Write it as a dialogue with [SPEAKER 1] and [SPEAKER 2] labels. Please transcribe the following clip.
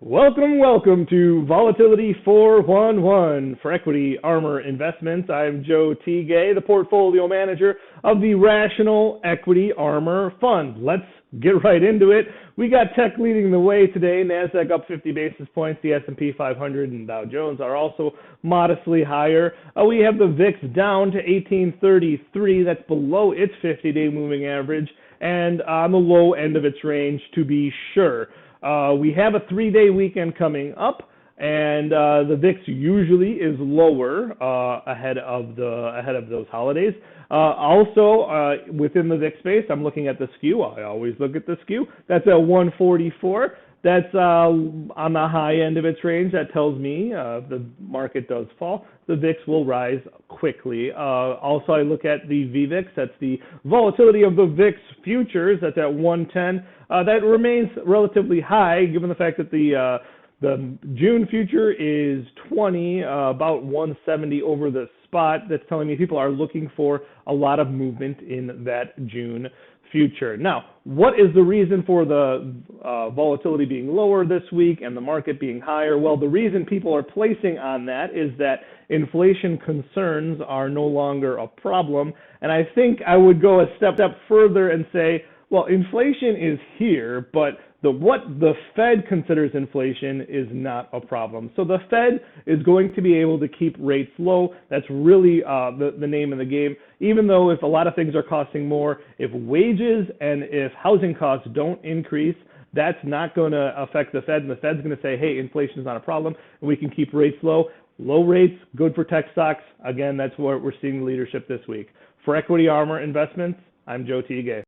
[SPEAKER 1] Welcome to Volatility 411 for Equity Armor Investments. I'm Joe Tigay, the portfolio manager of the Rational Equity Armor Fund. Let's get right into it. We got tech leading the way today. NASDAQ up 50 basis points. The S&P 500 and Dow Jones are also modestly higher. We have the VIX down to 1833. That's below its 50-day moving average and on the low end of its range, to be sure. We have a 3-day weekend coming up, and the VIX usually is lower ahead of those holidays. Also, within the VIX space, I'm looking at the SKEW. I always look at the SKEW. That's at 144. That's on the high end of its range. That tells me if the market does fall, the VIX will rise quickly. Also, I look at the VVIX. That's the volatility of the VIX futures. That's at 110. That remains relatively high, given the fact that the June future is 20, about 170 over the spot. That's telling me people are looking for a lot of movement in that June future. Now, what is the reason for the volatility being lower this week and the market being higher? Well, the reason people are placing on that is that inflation concerns are no longer a problem. And I think I would go a step further and say, well, inflation is here, but what the Fed considers inflation is not a problem. So the Fed is going to be able to keep rates low. That's really the name of the game. Even though if a lot of things are costing more, if wages and if housing costs don't increase, that's not going to affect the Fed. And the Fed's going to say, hey, inflation is not a problem, and we can keep rates low. Low rates, good for tech stocks. Again, that's where we're seeing leadership this week. For Equity Armor Investments, I'm Joe Tigay.